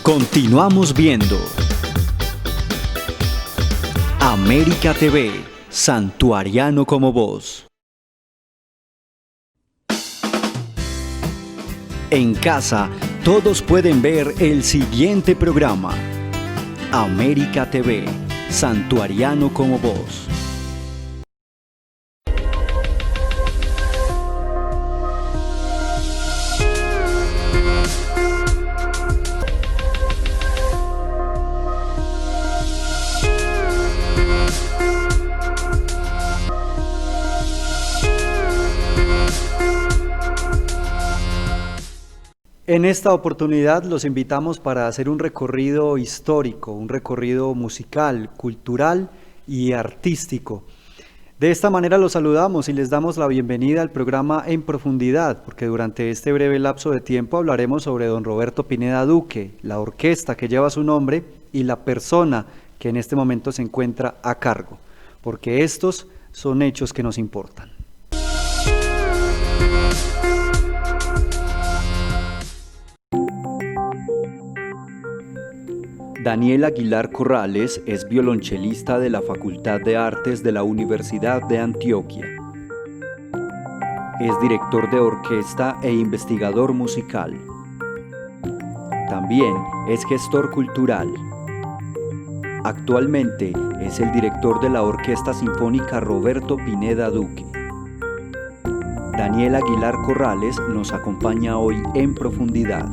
Continuamos viendo América TV, Santuariano como Vos. En casa, todos pueden ver el siguiente programa. América TV, Santuariano como Vos. En esta oportunidad los invitamos para hacer un recorrido histórico, un recorrido musical, cultural y artístico. De esta manera los saludamos y les damos la bienvenida al programa En Profundidad, porque durante este breve lapso de tiempo hablaremos sobre don Roberto Pineda Duque, la orquesta que lleva su nombre y la persona que en este momento se encuentra a cargo, porque estos son hechos que nos importan. Daniel Aguilar Corrales es violonchelista de la Facultad de Artes de la Universidad de Antioquia. Es director de orquesta e investigador musical. También es gestor cultural. Actualmente es el director de la Orquesta Sinfónica Roberto Pineda Duque. Daniel Aguilar Corrales nos acompaña hoy en Profundidad.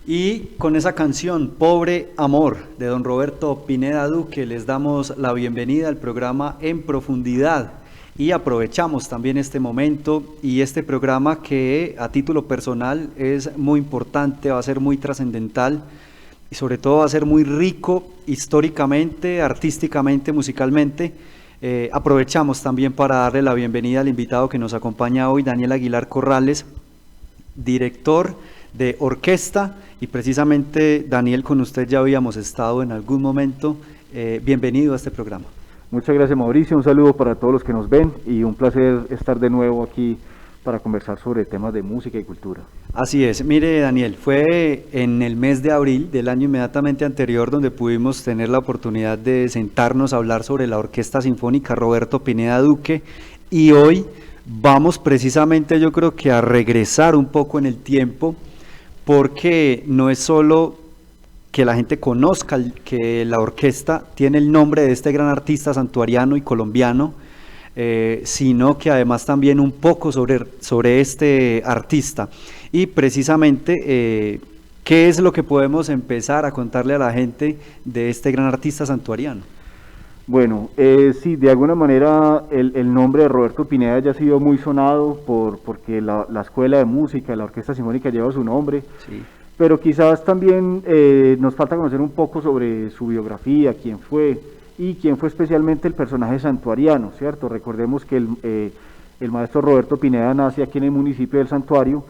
Y con esa canción, Pobre Amor, de don Roberto Pineda Duque, les damos la bienvenida al programa En Profundidad. Y aprovechamos también este momento y este programa que a título personal es muy importante, va a ser muy trascendental y sobre todo va a ser muy rico históricamente, artísticamente, musicalmente. Aprovechamos también para darle la bienvenida al invitado que nos acompaña hoy, Daniel Aguilar Corrales, director de orquesta, y precisamente Daniel, con usted ya habíamos estado en algún momento. Bienvenido a este programa. Muchas gracias, Mauricio, un saludo para todos los que nos ven y un placer estar de nuevo aquí para conversar sobre temas de música y cultura. Así es. Mire, Daniel, fue en el mes de abril del año inmediatamente anterior donde pudimos tener la oportunidad de sentarnos a hablar sobre la Orquesta Sinfónica Roberto Pineda Duque, y hoy Vamos precisamente, yo creo que a regresar un poco en el tiempo, porque no es solo que la gente conozca que la orquesta tiene el nombre de este gran artista santuariano y colombiano, sino que además también un poco sobre este artista. Y precisamente, ¿qué es lo que podemos empezar a contarle a la gente de este gran artista santuariano? Bueno, sí, de alguna manera el nombre de Roberto Pineda ya ha sido muy sonado porque la Escuela de Música, la Orquesta Sinfónica lleva su nombre, Sí. pero quizás también nos falta conocer un poco sobre su biografía, quién fue y quién fue especialmente el personaje santuariano, ¿cierto? Recordemos que el maestro Roberto Pineda nace aquí en el municipio del Santuario,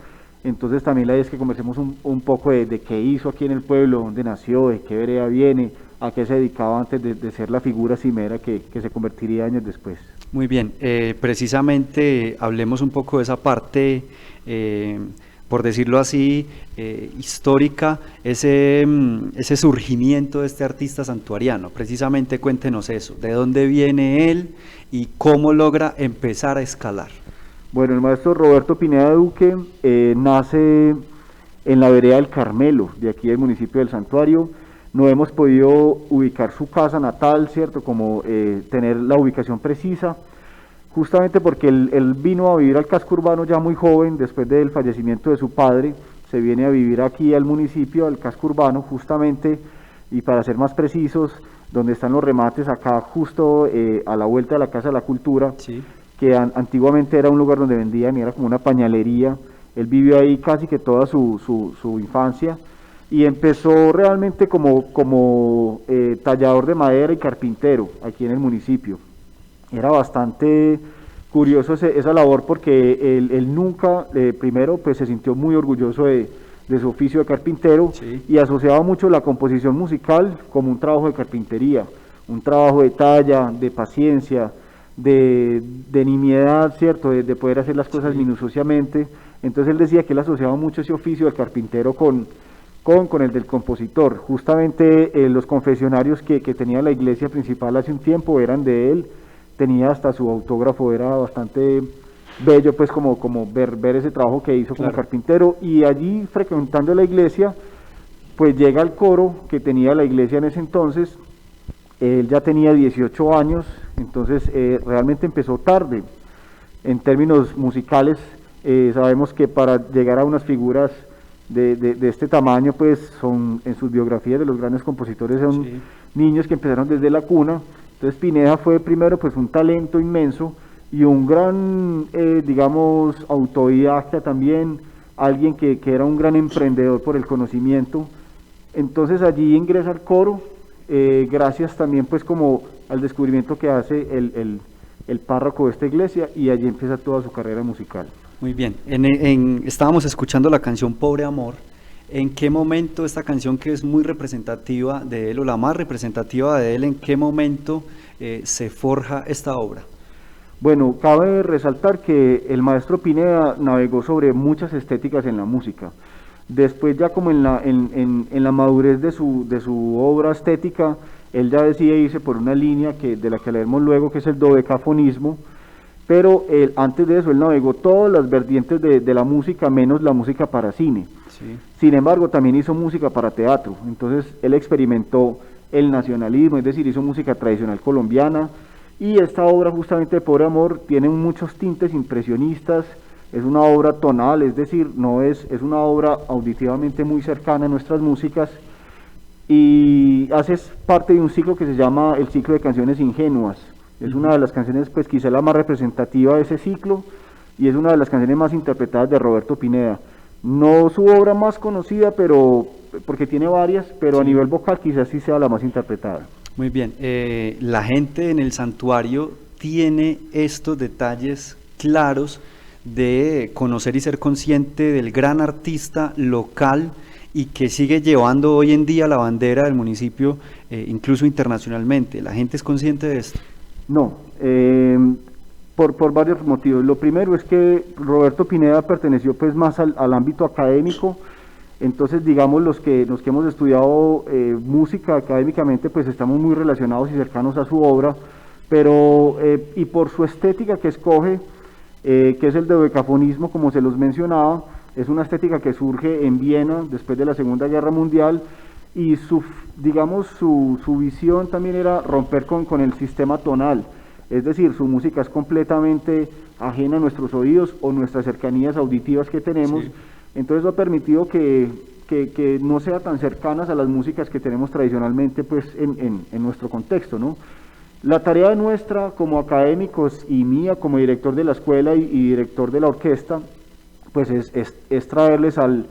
entonces también la idea es que conversemos un poco de qué hizo aquí en el pueblo, dónde nació, de qué vereda viene, a qué se dedicaba antes de ser la figura cimera que se convertiría años después. Muy bien, precisamente hablemos un poco de esa parte, por decirlo así, histórica, ese surgimiento de este artista santuariano. Precisamente cuéntenos eso, de dónde viene él y cómo logra empezar a escalar. Bueno, el maestro Roberto Pineda Duque nace en la vereda del Carmelo, de aquí del municipio del Santuario. No hemos podido ubicar su casa natal, ¿cierto? Como tener la ubicación precisa, justamente porque él vino a vivir al casco urbano ya muy joven, después del fallecimiento de su padre, se viene a vivir aquí al municipio, al casco urbano, justamente, y para ser más precisos, donde están los remates, acá justo a la vuelta de la Casa de la Cultura, Sí. que antiguamente era un lugar donde vendían y era como una pañalería. Él vivió ahí casi que toda su infancia, y empezó realmente como tallador de madera y carpintero aquí en el municipio. Era bastante curioso esa labor porque él nunca, primero, pues se sintió muy orgulloso de su oficio de carpintero, Sí. y asociaba mucho la composición musical como un trabajo de carpintería, un trabajo de talla, de paciencia, de nimiedad, ¿cierto? De poder hacer las cosas Sí. minuciosamente. Entonces él decía que él asociaba mucho ese oficio del carpintero con el del compositor. Justamente los confesionarios que tenía la iglesia principal hace un tiempo eran de él, tenía hasta su autógrafo, era bastante bello pues como ver ese trabajo que hizo como Claro. carpintero. Y allí, frecuentando la iglesia, pues llega al coro que tenía la iglesia en ese entonces. Él ya tenía 18 años, entonces realmente empezó tarde. En términos musicales, sabemos que para llegar a unas figuras de este tamaño, pues son, en sus biografías de los grandes compositores, son Sí. niños que empezaron desde la cuna. Entonces Pineda fue primero pues un talento inmenso y un gran, digamos, autodidacta también, alguien que era un gran emprendedor por el conocimiento. Entonces allí ingresa al coro, gracias también pues como al descubrimiento que hace el párroco de esta iglesia, y allí empieza toda su carrera musical. Muy bien, estábamos escuchando la canción Pobre Amor. ¿En qué momento esta canción, que es muy representativa de él, o la más representativa de él, en qué momento se forja esta obra? Bueno, cabe resaltar que el maestro Pineda navegó sobre muchas estéticas en la música. Después, ya como en la madurez de su obra estética, él ya decide irse por una línea de la que leemos luego, que es el dodecafonismo. Pero antes de eso él navegó todas las vertientes de la música, menos la música para cine. Sí. Sin embargo, también hizo música para teatro. Entonces él experimentó el nacionalismo, es decir, hizo música tradicional colombiana, y esta obra justamente de Pobre Amor tiene muchos tintes impresionistas. Es una obra tonal, es decir, es una obra auditivamente muy cercana a nuestras músicas, y hace parte de un ciclo que se llama el ciclo de canciones ingenuas. Es una de las canciones, pues quizá la más representativa de ese ciclo, y es una de las canciones más interpretadas de Roberto Pineda. No su obra más conocida, pero porque tiene varias, pero a nivel vocal quizás sí sea la más interpretada. Muy bien, la gente en el santuario tiene estos detalles claros de conocer y ser consciente del gran artista local, y que sigue llevando hoy en día la bandera del municipio, incluso internacionalmente. ¿La gente es consciente de esto? No, por varios motivos. Lo primero es que Roberto Pineda perteneció pues más al ámbito académico. Entonces, digamos, los que hemos estudiado música académicamente, pues estamos muy relacionados y cercanos a su obra, pero y por su estética que escoge, que es el dodecafonismo, como se los mencionaba. Es una estética que surge en Viena después de la Segunda Guerra Mundial, y su visión también era romper con el sistema tonal, es decir, su música es completamente ajena a nuestros oídos o nuestras cercanías auditivas que tenemos, sí. Entonces eso ha permitido que no sea tan cercanas a las músicas que tenemos tradicionalmente pues en nuestro contexto, ¿no? La tarea nuestra como académicos y mía como director de la escuela y director de la orquesta, pues es traerles al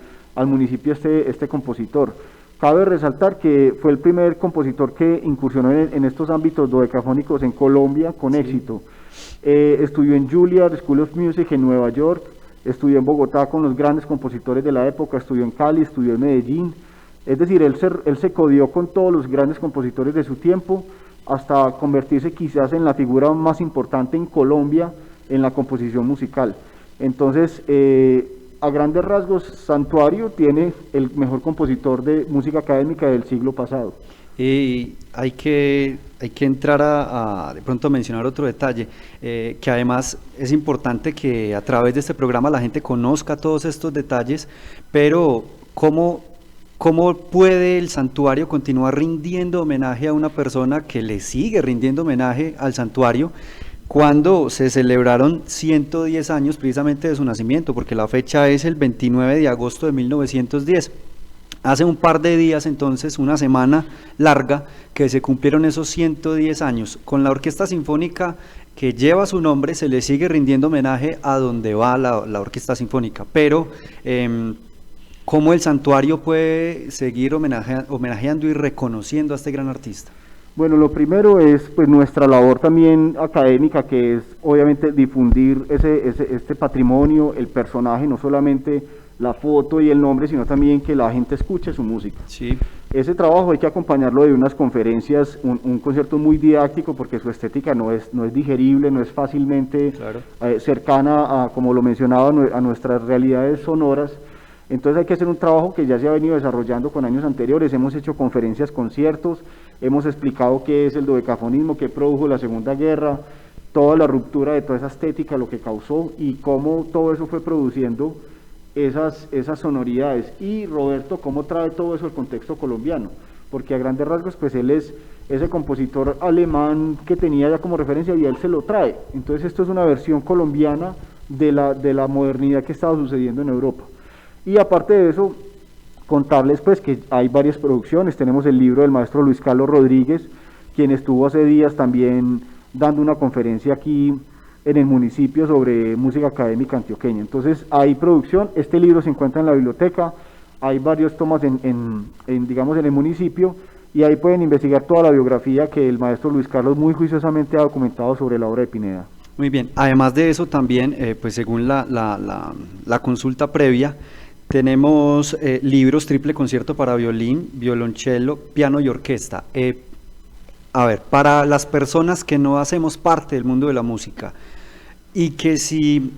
municipio este compositor. Cabe resaltar que fue el primer compositor que incursionó en estos ámbitos dodecafónicos en Colombia con éxito. Estudió en Juilliard School of Music en Nueva York, estudió en Bogotá con los grandes compositores de la época, estudió en Cali, estudió en Medellín. Es decir, él se codió con todos los grandes compositores de su tiempo hasta convertirse quizás en la figura más importante en Colombia en la composición musical. Entonces, a grandes rasgos, Santuario tiene el mejor compositor de música académica del siglo pasado. Y hay que entrar a de pronto mencionar otro detalle, que además es importante que a través de este programa la gente conozca todos estos detalles, pero ¿cómo puede el Santuario continuar rindiendo homenaje a una persona que le sigue rindiendo homenaje al Santuario cuando se celebraron 110 años precisamente de su nacimiento? Porque la fecha es el 29 de agosto de 1910. Hace un par de días entonces, una semana larga, que se cumplieron esos 110 años. Con la Orquesta Sinfónica que lleva su nombre se le sigue rindiendo homenaje a donde va la Orquesta Sinfónica, pero ¿cómo el Santuario puede seguir homenajeando y reconociendo a este gran artista? Bueno, lo primero es pues nuestra labor también académica, que es obviamente difundir este patrimonio, el personaje, no solamente la foto y el nombre, sino también que la gente escuche su música. Sí. Ese trabajo hay que acompañarlo de unas conferencias, un concierto muy didáctico, porque su estética no es digerible, no es fácilmente cercana, como lo mencionaba, a nuestras realidades sonoras. Entonces hay que hacer un trabajo que ya se ha venido desarrollando con años anteriores. Hemos hecho conferencias, conciertos, hemos explicado qué es el dodecafonismo, qué produjo la Segunda Guerra, toda la ruptura de toda esa estética, lo que causó y cómo todo eso fue produciendo esas sonoridades. Y Roberto, cómo trae todo eso al contexto colombiano, porque a grandes rasgos pues él es ese compositor alemán que tenía ya como referencia y él se lo trae. Entonces esto es una versión colombiana de la modernidad que estaba sucediendo en Europa. Y aparte de eso, contarles pues que hay varias producciones. Tenemos el libro del maestro Luis Carlos Rodríguez, quien estuvo hace días también dando una conferencia aquí en el municipio sobre música académica antioqueña. Entonces hay producción, este libro se encuentra en la biblioteca, hay varios tomas digamos en el municipio, y ahí pueden investigar toda la biografía que el maestro Luis Carlos muy juiciosamente ha documentado sobre la obra de Pineda. Muy bien, además de eso también, pues según la consulta previa, tenemos libros triple concierto para violín, violonchelo, piano y orquesta. A ver, para las personas que no hacemos parte del mundo de la música y que si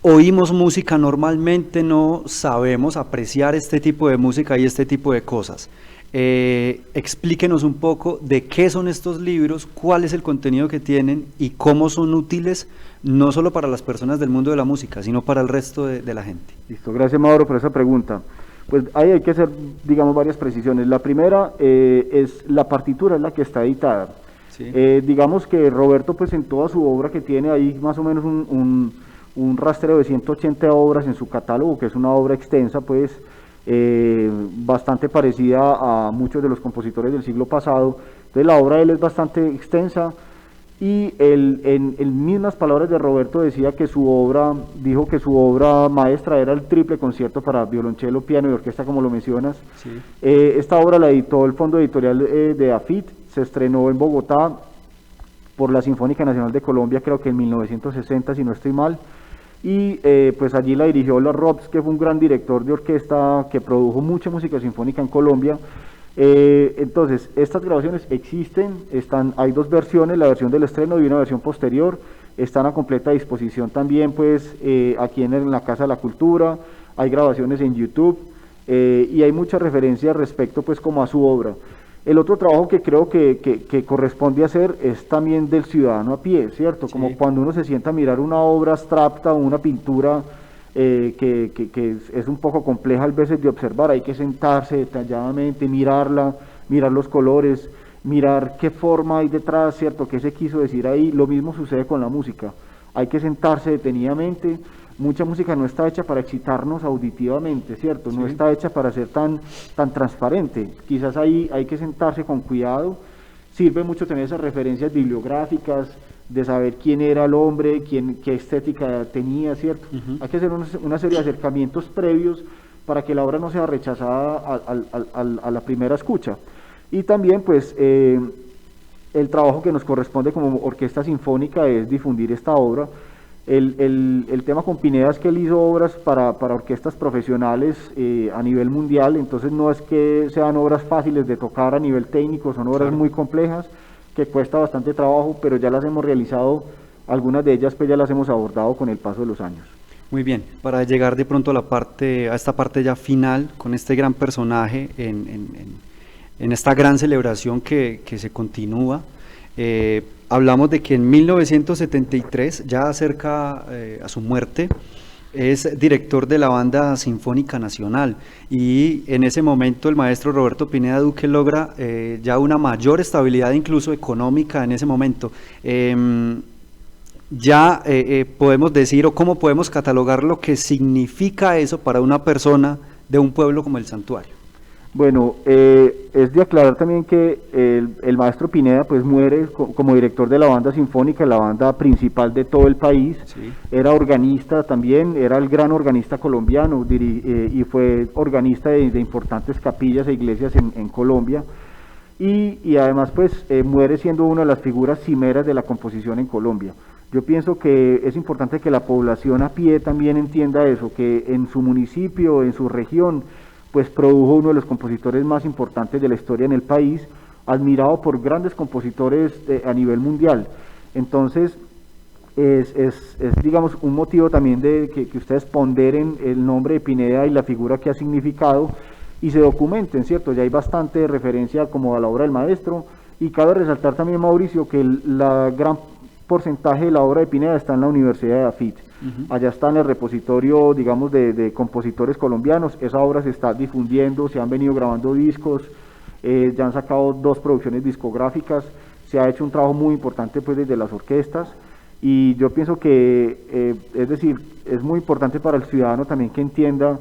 oímos música normalmente no sabemos apreciar este tipo de música y este tipo de cosas, explíquenos un poco de qué son estos libros, cuál es el contenido que tienen y cómo son útiles no solo para las personas del mundo de la música, sino para el resto de la gente. Listo, gracias Mauro por esa pregunta. Pues ahí hay que hacer, digamos, varias precisiones. La primera es la partitura, es la que está editada. Sí. Digamos que Roberto, pues en toda su obra que tiene ahí más o menos un rastreo de 180 obras en su catálogo, que es una obra extensa, pues bastante parecida a muchos de los compositores del siglo pasado. Entonces la obra de él es bastante extensa. Y en mismas palabras de Roberto dijo que su obra maestra era el triple concierto para violonchelo, piano y orquesta, como lo mencionas. Sí. Esta obra la editó el Fondo Editorial de AFIT, se estrenó en Bogotá por la Sinfónica Nacional de Colombia, creo que en 1960, si no estoy mal, y pues allí la dirigió Ola Robs, que fue un gran director de orquesta que produjo mucha música sinfónica en Colombia. Entonces, estas grabaciones existen, hay dos versiones, la versión del estreno y una versión posterior, están a completa disposición también pues aquí en la Casa de la Cultura, hay grabaciones en YouTube y hay muchas referencias respecto pues como a su obra. El otro trabajo que creo que corresponde hacer es también del ciudadano a pie, ¿cierto? Como Sí. cuando uno se sienta a mirar una obra abstracta o una pintura que es un poco compleja a veces de observar, hay que sentarse detalladamente, mirarla, mirar los colores, mirar qué forma hay detrás, ¿cierto? ¿Qué se quiso decir ahí? Lo mismo sucede con la música, hay que sentarse detenidamente. Mucha música no está hecha para excitarnos auditivamente, ¿cierto? No Sí. está hecha para ser tan transparente. Quizás ahí hay que sentarse con cuidado. Sirve mucho tener esas referencias bibliográficas, de saber quién era el hombre, qué estética tenía, ¿cierto? Hay que hacer una serie de acercamientos previos para que la obra no sea rechazada a la primera escucha. Y también, pues, el trabajo que nos corresponde como orquesta sinfónica es difundir esta obra. El tema con Pineda es que él hizo obras para orquestas profesionales a nivel mundial, entonces no es que sean obras fáciles de tocar a nivel técnico, son obras muy complejas que cuesta bastante trabajo, pero ya las hemos realizado, algunas de ellas pues ya las hemos abordado con el paso de los años. Muy bien, para llegar de pronto a esta parte ya final, con este gran personaje en esta gran celebración que se continúa, hablamos de que en 1973, ya cerca a su muerte, es director de la Banda Sinfónica Nacional, y en ese momento el maestro Roberto Pineda Duque logra ya una mayor estabilidad incluso económica en ese momento. Ya podemos decir, o cómo podemos catalogar lo que significa eso para una persona de un pueblo como el Santuario. Bueno, es de aclarar también que el maestro Pineda pues muere como director de la banda sinfónica, la banda principal de todo el país. Sí. Era organista también, era el gran organista colombiano y fue organista de importantes capillas e iglesias en Colombia. Y además pues muere siendo una de las figuras cimeras de la composición en Colombia. Yo pienso que es importante que la población a pie también entienda eso, que en su municipio, en su región, pues produjo uno de los compositores más importantes de la historia en el país, admirado por grandes compositores a nivel mundial. Entonces, es digamos, un motivo también de que ustedes ponderen el nombre de Pineda y la figura que ha significado y se documenten, ¿cierto? Ya hay bastante referencia como a la obra del maestro, y cabe resaltar también, Mauricio, que la gran porcentaje de la obra de Pineda está en la Universidad de AFIT. Allá está en el repositorio, digamos, de compositores colombianos. Esa obra se está difundiendo, se han venido grabando discos, ya han sacado 2 producciones discográficas, se ha hecho un trabajo muy importante pues desde las orquestas, y yo pienso que, es decir, es muy importante para el ciudadano también que entienda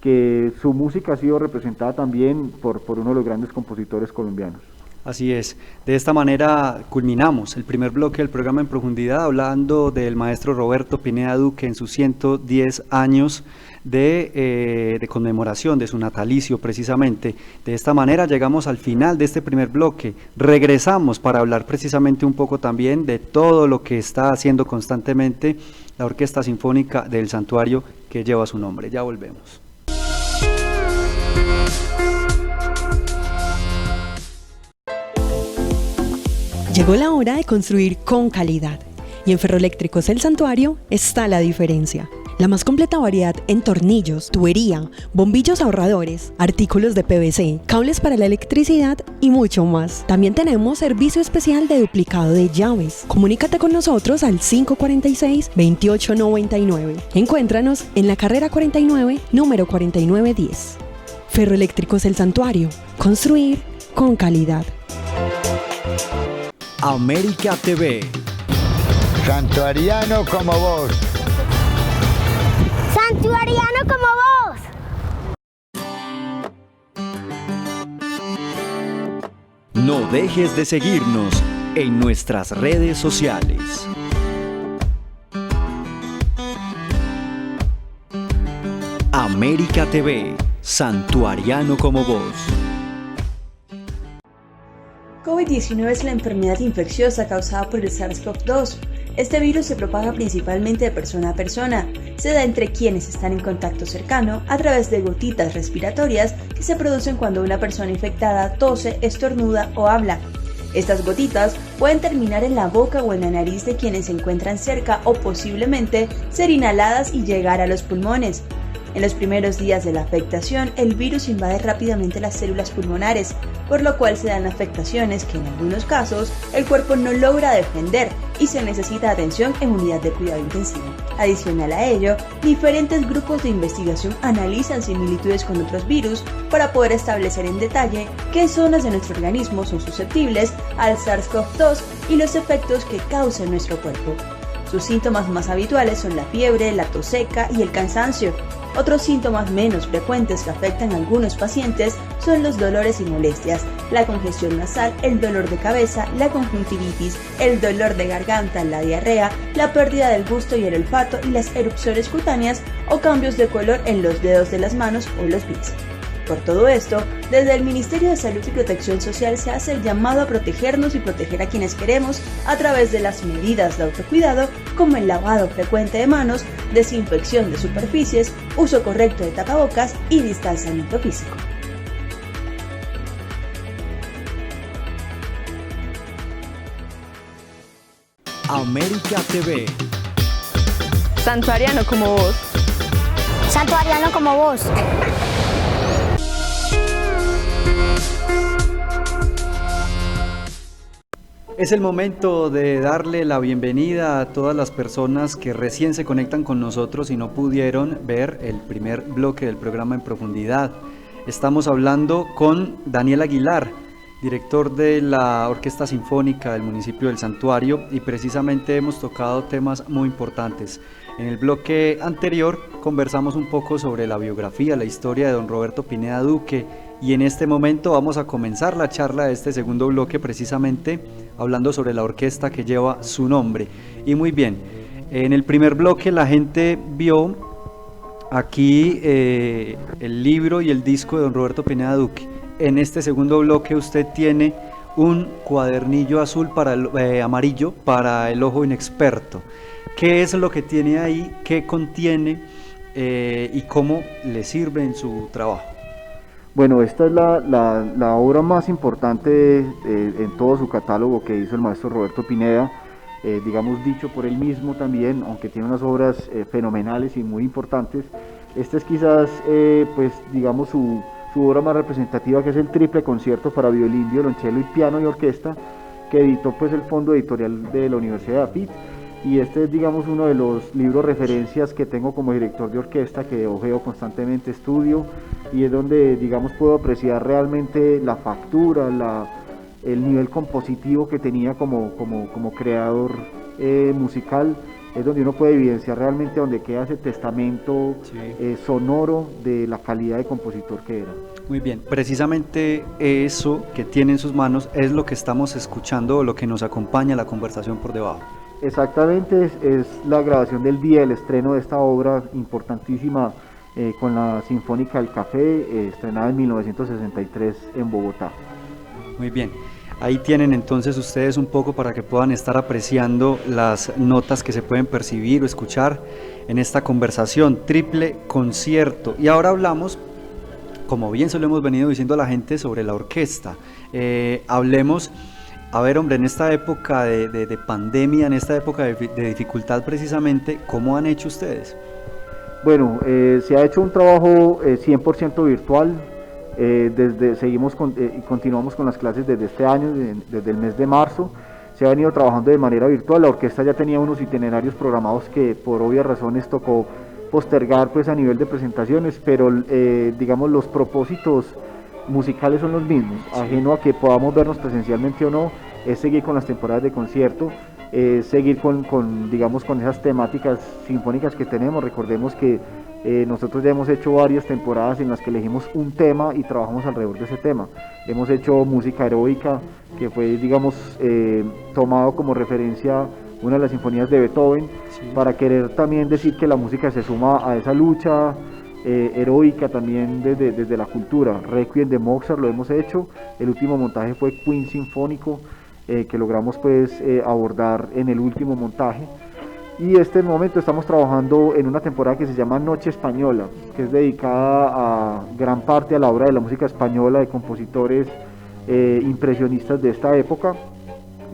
que su música ha sido representada también por uno de los grandes compositores colombianos. Así es, de esta manera culminamos el primer bloque del programa En Profundidad, hablando del maestro Roberto Pineda Duque en sus 110 años de conmemoración de su natalicio precisamente. De esta manera llegamos al final de este primer bloque. Regresamos para hablar precisamente un poco también de todo lo que está haciendo constantemente la Orquesta Sinfónica del Santuario que lleva su nombre. Ya volvemos. Llegó la hora de construir con calidad, y en Ferroeléctricos El Santuario está la diferencia. La más completa variedad en tornillos, tubería, bombillos ahorradores, artículos de PVC, cables para la electricidad y mucho más. También tenemos servicio especial de duplicado de llaves. Comunícate con nosotros al 546-2899. Encuéntranos en la carrera 49, número 4910. Ferroeléctricos El Santuario. Construir con calidad. América TV. Santuariano como vos. Santuariano como vos. No dejes de seguirnos en nuestras redes sociales. América TV, Santuariano como vos. COVID-19 es la enfermedad infecciosa causada por el SARS-CoV-2. Este virus se propaga principalmente de persona a persona. Se da entre quienes están en contacto cercano a través de gotitas respiratorias que se producen cuando una persona infectada tose, estornuda o habla. Estas gotitas pueden terminar en la boca o en la nariz de quienes se encuentran cerca o posiblemente ser inhaladas y llegar a los pulmones. En los primeros días de la afectación, el virus invade rápidamente las células pulmonares, por lo cual se dan afectaciones que en algunos casos el cuerpo no logra defender y se necesita atención en unidad de cuidado intensivo. Adicional a ello, diferentes grupos de investigación analizan similitudes con otros virus para poder establecer en detalle qué zonas de nuestro organismo son susceptibles al SARS-CoV-2 y los efectos que causa en nuestro cuerpo. Sus síntomas más habituales son la fiebre, la tos seca y el cansancio. Otros síntomas menos frecuentes que afectan a algunos pacientes son los dolores y molestias, la congestión nasal, el dolor de cabeza, la conjuntivitis, el dolor de garganta, la diarrea, la pérdida del gusto y el olfato y las erupciones cutáneas o cambios de color en los dedos de las manos o los pies. Por todo esto, desde el Ministerio de Salud y Protección Social se hace el llamado a protegernos y proteger a quienes queremos a través de las medidas de autocuidado como el lavado frecuente de manos, desinfección de superficies, uso correcto de tapabocas y distanciamiento físico. América TV. Santuariano como vos. Santuariano como vos. Es el momento de darle la bienvenida a todas las personas que recién se conectan con nosotros y no pudieron ver el primer bloque del programa en profundidad. Estamos hablando con Daniel Aguilar, director de la Orquesta Sinfónica del municipio del Santuario, y precisamente hemos tocado temas muy importantes. En el bloque anterior conversamos un poco sobre la biografía, la historia de don Roberto Pineda Duque, y en este momento vamos a comenzar la charla de este segundo bloque precisamente hablando sobre la orquesta que lleva su nombre. Y muy bien, en el primer bloque la gente vio aquí el libro y el disco de don Roberto Pineda Duque. En este segundo bloque usted tiene un cuadernillo azul amarillo para el ojo inexperto. ¿Qué es lo que tiene ahí? ¿Qué contiene? ¿Y cómo le sirve en su trabajo? Bueno, esta es la obra más importante en todo su catálogo que hizo el maestro Roberto Pineda, digamos dicho por él mismo también, aunque tiene unas obras fenomenales y muy importantes. Esta es quizás, pues digamos, su obra más representativa, que es el triple concierto para violín, violonchelo y piano y orquesta, que editó pues el Fondo Editorial de la Universidad de AFIT. Y este es, digamos, uno de los libros referencias que tengo como director de orquesta, que ojeo constantemente, estudio, y es donde, digamos, puedo apreciar realmente la factura, el nivel compositivo que tenía como creador musical. Es donde uno puede evidenciar realmente donde queda ese testamento sonoro de la calidad de compositor que era. Muy bien, precisamente eso que tiene en sus manos es lo que estamos escuchando o lo que nos acompaña la conversación por debajo. Exactamente, es la grabación del día del estreno de esta obra importantísima con la Sinfónica del Café, estrenada en 1963 en Bogotá. Muy bien, ahí tienen entonces ustedes un poco para que puedan estar apreciando las notas que se pueden percibir o escuchar en esta conversación, triple concierto. Y ahora hablamos, como bien se lo hemos venido diciendo a la gente, sobre la orquesta. Hablemos... A ver, hombre, en esta época de pandemia, en esta época de dificultad precisamente, ¿cómo han hecho ustedes? Bueno, se ha hecho un trabajo 100% virtual, continuamos con las clases desde este año, desde el mes de marzo. Se ha venido trabajando de manera virtual. La orquesta ya tenía unos itinerarios programados que por obvias razones tocó postergar pues a nivel de presentaciones, pero digamos los propósitos musicales son los mismos, ajeno a que podamos vernos presencialmente o no, es seguir con las temporadas de concierto, seguir con esas temáticas sinfónicas que tenemos. Recordemos que nosotros ya hemos hecho varias temporadas en las que elegimos un tema y trabajamos alrededor de ese tema. Hemos hecho música heroica, que fue, digamos, tomado como referencia una de las sinfonías de Beethoven, sí, para querer también decir que la música se suma a esa lucha heroica también desde la cultura. Requiem de Mozart lo hemos hecho, el último montaje fue Queen Sinfónico, que logramos pues abordar en el último montaje. Y este momento estamos trabajando en una temporada que se llama Noche Española, que es dedicada a gran parte a la obra de la música española de compositores impresionistas de esta época.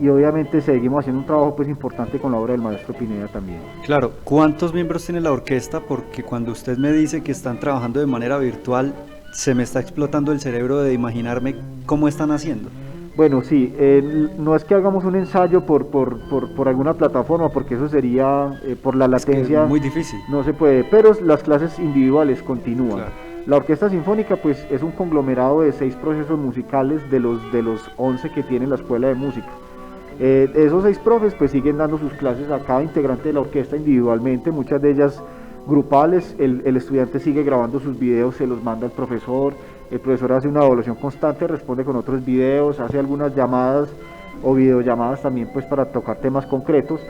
Y obviamente seguimos haciendo un trabajo pues importante con la obra del maestro Pineda también. Claro, ¿cuántos miembros tiene la orquesta? Porque cuando usted me dice que están trabajando de manera virtual, se me está explotando el cerebro de imaginarme cómo están haciendo. Bueno, sí, no es que hagamos un ensayo por alguna plataforma, porque eso sería, por la latencia, es muy difícil. No se puede, pero las clases individuales continúan. Claro. La Orquesta Sinfónica pues es un conglomerado de 6 procesos musicales de los 11 que tiene la Escuela de Música. Esos 6 profes pues siguen dando sus clases a cada integrante de la orquesta individualmente, muchas de ellas grupales. El estudiante sigue grabando sus videos, se los manda al profesor. El profesor hace una evaluación constante, responde con otros videos, hace algunas llamadas o videollamadas también pues para tocar temas concretos,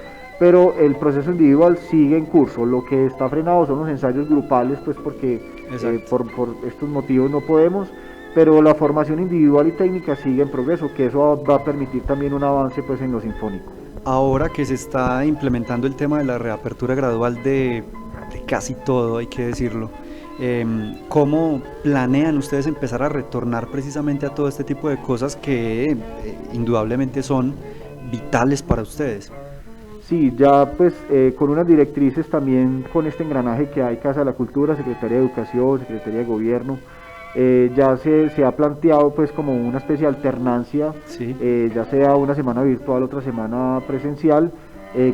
pero el proceso individual sigue en curso. Lo que está frenado son los ensayos grupales, pues porque por estos motivos no podemos, pero la formación individual y técnica sigue en progreso, que eso va a permitir también un avance pues en lo sinfónico. Ahora que se está implementando el tema de la reapertura gradual de casi todo, hay que decirlo, ¿cómo planean ustedes empezar a retornar precisamente a todo este tipo de cosas que indudablemente son vitales para ustedes? Sí, ya pues con unas directrices también, con este engranaje que hay, Casa de la Cultura, Secretaría de Educación, Secretaría de Gobierno, ya se ha planteado pues como una especie de alternancia, sí. Ya sea una semana virtual, otra semana presencial,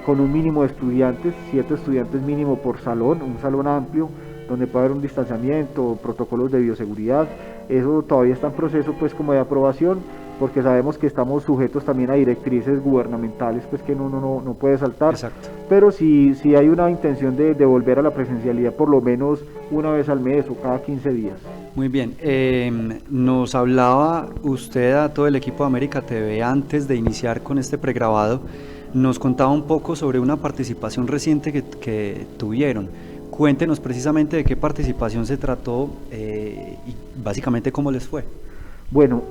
con un mínimo de estudiantes, 7 estudiantes mínimo por salón, un salón amplio, donde puede haber un distanciamiento, protocolos de bioseguridad. Eso todavía está en proceso pues como de aprobación, porque sabemos que estamos sujetos también a directrices gubernamentales pues que uno no puede saltar. Exacto. Pero sí hay una intención de volver a la presencialidad por lo menos una vez al mes o cada 15 días. Muy bien, nos hablaba usted a todo el equipo de América TV antes de iniciar con este pregrabado, nos contaba un poco sobre una participación reciente que tuvieron. Cuéntenos precisamente de qué participación se trató y básicamente cómo les fue. Bueno,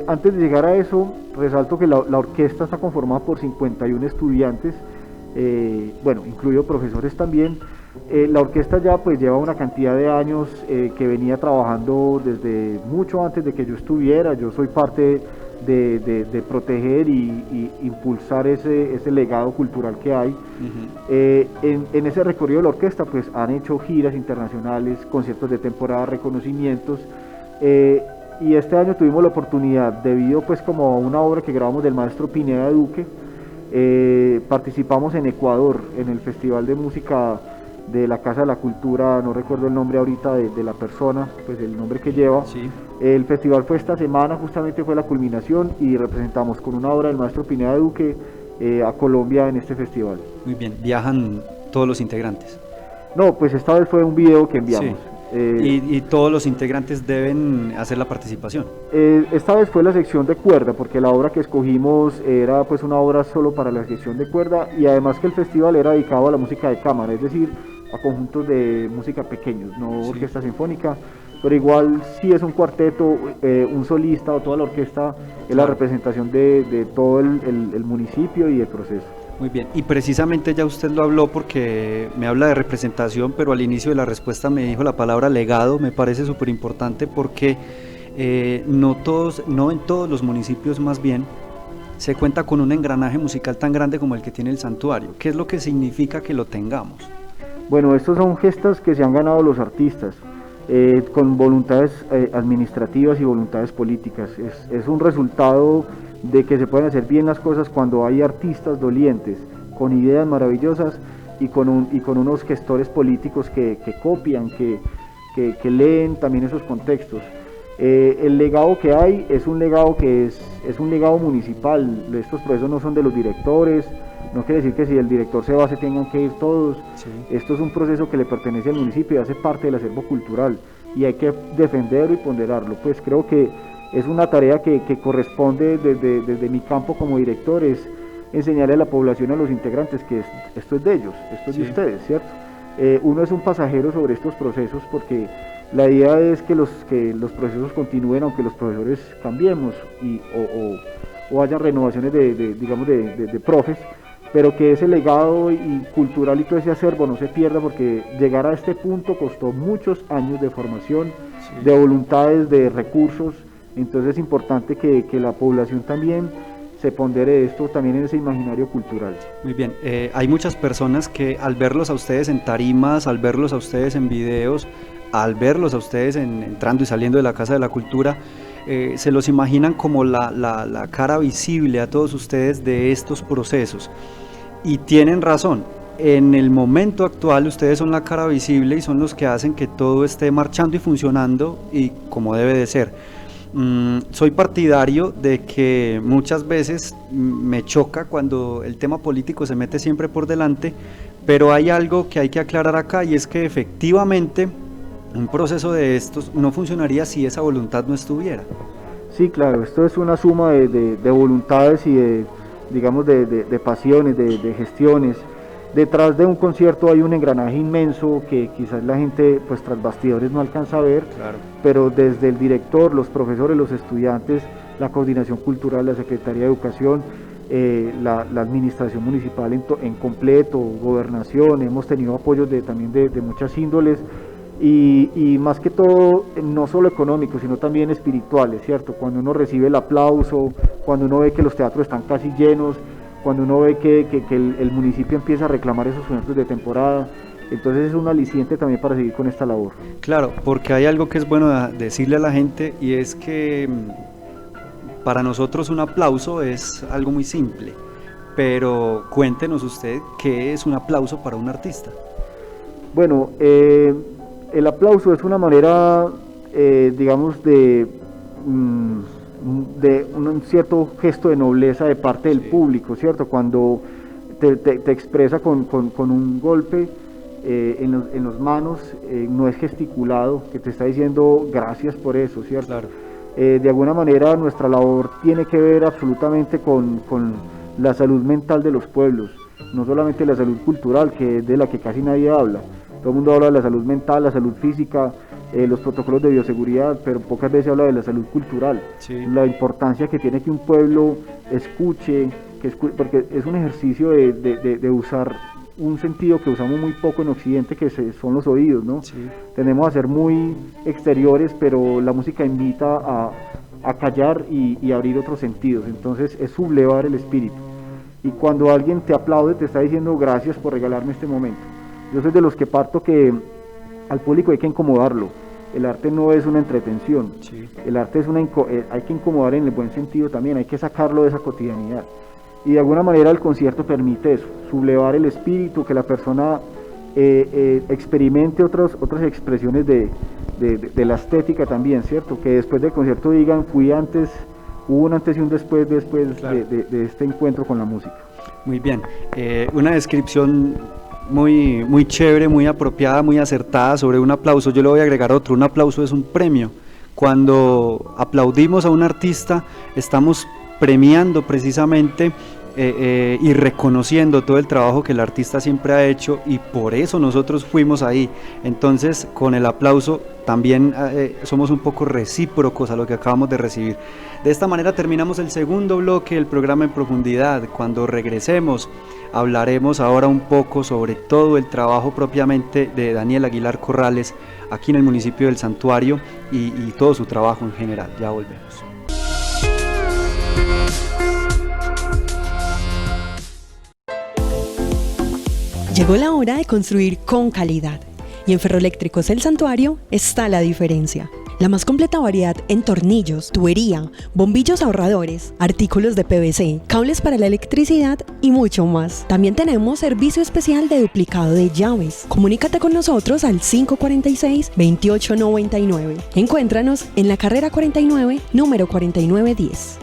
antes de llegar a eso, resalto que la orquesta está conformada por 51 estudiantes, bueno, incluido profesores también. La orquesta ya pues lleva una cantidad de años que venía trabajando desde mucho antes de que yo estuviera. Yo soy parte de proteger y impulsar ese legado cultural que hay. Uh-huh. En ese recorrido de la orquesta pues han hecho giras internacionales, conciertos de temporada, reconocimientos, y este año tuvimos la oportunidad, debido pues como a una obra que grabamos del maestro Pineda Duque, participamos en Ecuador en el Festival de Música de la Casa de la Cultura, no recuerdo el nombre ahorita de la persona, pues el nombre que lleva. Sí. El festival fue esta semana, justamente fue la culminación, y representamos con una obra del maestro Pineda Duque a Colombia en este festival. Muy bien, ¿viajan todos los integrantes? No, pues esta vez fue un video que enviamos. Sí. ¿Y todos los integrantes deben hacer la participación? Esta vez fue la sección de cuerda, porque la obra que escogimos era pues una obra solo para la sección de cuerda, y además que el festival era dedicado a la música de cámara, es decir, a conjuntos de música pequeños, no sí. Orquesta sinfónica, pero igual si es un cuarteto, un solista o toda la orquesta, es la representación de todo el municipio y el proceso. Muy bien, y precisamente ya usted lo habló porque me habla de representación, pero al inicio de la respuesta me dijo la palabra legado. Me parece súper importante porque no en todos los municipios más bien se cuenta con un engranaje musical tan grande como el que tiene el santuario. ¿Qué es lo que significa que lo tengamos? Bueno, estos son gestas que se han ganado los artistas, con voluntades administrativas y voluntades políticas. Es un resultado de que se pueden hacer bien las cosas cuando hay artistas dolientes, con ideas maravillosas y con unos gestores políticos que copian, que leen también esos contextos. El legado que hay es un legado que es un legado municipal. Estos procesos no son de los directores, no quiere decir que si el director se va se tengan que ir todos. Sí. Esto es un proceso que le pertenece al municipio y hace parte del acervo cultural, y hay que defenderlo y ponderarlo. Pues creo que es una tarea que corresponde desde mi campo como director, es enseñarle a la población, a los integrantes, que esto es de ellos, esto es sí. de ustedes, ¿cierto? Uno es un pasajero sobre estos procesos, porque la idea es que los procesos continúen aunque los profesores cambiemos o haya renovaciones de profes, pero que ese legado y cultural y todo ese acervo no se pierda, porque llegar a este punto costó muchos años de formación, sí. de voluntades, de recursos. Entonces es importante que la población también se pondere esto también en ese imaginario cultural. Muy bien, hay muchas personas que al verlos a ustedes en tarimas, al verlos a ustedes en videos, al verlos a ustedes entrando y saliendo de la Casa de la Cultura, se los imaginan como la cara visible a todos ustedes de estos procesos. Y tienen razón, en el momento actual ustedes son la cara visible y son los que hacen que todo esté marchando y funcionando y como debe de ser. Soy partidario de que muchas veces me choca cuando el tema político se mete siempre por delante, pero hay algo que hay que aclarar acá, y es que efectivamente un proceso de estos no funcionaría si esa voluntad no estuviera. Sí, claro, esto es una suma de voluntades y de pasiones, de gestiones. Detrás de un concierto hay un engranaje inmenso que quizás la gente pues tras bastidores no alcanza a ver, Claro. pero desde el director, los profesores, los estudiantes, la coordinación cultural, la Secretaría de Educación, la administración municipal en completo, gobernación, hemos tenido apoyos también de muchas índoles y más que todo no solo económicos sino también espirituales, ¿cierto? Cuando uno recibe el aplauso, cuando uno ve que los teatros están casi llenos, cuando uno ve que el municipio empieza a reclamar esos eventos de temporada, entonces es un aliciente también para seguir con esta labor. Claro, porque hay algo que es bueno decirle a la gente, y es que para nosotros un aplauso es algo muy simple, pero cuéntenos usted qué es un aplauso para un artista. Bueno, el aplauso es una manera, digamos, de un cierto gesto de nobleza de parte del público, ¿cierto? Cuando te expresa con un golpe en las manos, no es gesticulado, que te está diciendo gracias por eso, ¿cierto? Claro. De alguna manera nuestra labor tiene que ver absolutamente con la salud mental de los pueblos, no solamente la salud cultural, que es de la que casi nadie habla. Todo el mundo habla de la salud mental, la salud física, los protocolos de bioseguridad, pero pocas veces habla de la salud cultural. Sí. La importancia que tiene que un pueblo escuche, porque es un ejercicio de usar un sentido que usamos muy poco en Occidente, que son los oídos, ¿no? Sí. Tendemos a ser muy exteriores, pero la música invita a callar y abrir otros sentidos, entonces es sublevar el espíritu. Y cuando alguien te aplaude, te está diciendo gracias por regalarme este momento. Yo soy de los que parto que al público hay que incomodarlo. El arte no es una entretención, Sí. el arte es hay que incomodar en el buen sentido también, hay que sacarlo de esa cotidianidad. Y de alguna manera el concierto permite eso, sublevar el espíritu, que la persona experimente otras expresiones de la estética también, ¿cierto? Que después del concierto digan, hubo un antes y un después Claro. de este encuentro con la música. Muy bien, una descripción muy, muy chévere, muy apropiada, muy acertada sobre un aplauso. Yo le voy a agregar otro: un aplauso es un premio. Cuando aplaudimos a un artista, estamos premiando precisamente y reconociendo todo el trabajo que el artista siempre ha hecho, y por eso nosotros fuimos ahí. Entonces, con el aplauso también somos un poco recíprocos a lo que acabamos de recibir. De esta manera terminamos el segundo bloque del programa En Profundidad. Cuando regresemos, hablaremos ahora un poco sobre todo el trabajo propiamente de Daniel Aguilar Corrales aquí en el municipio del Santuario y todo su trabajo en general. Ya volvemos. Llegó la hora de construir con calidad. Y en Ferroeléctricos El Santuario está la diferencia. La más completa variedad en tornillos, tubería, bombillos ahorradores, artículos de PVC, cables para la electricidad y mucho más. También tenemos servicio especial de duplicado de llaves. Comunícate con nosotros al 546-2899. Encuéntranos en la carrera 49, número 4910.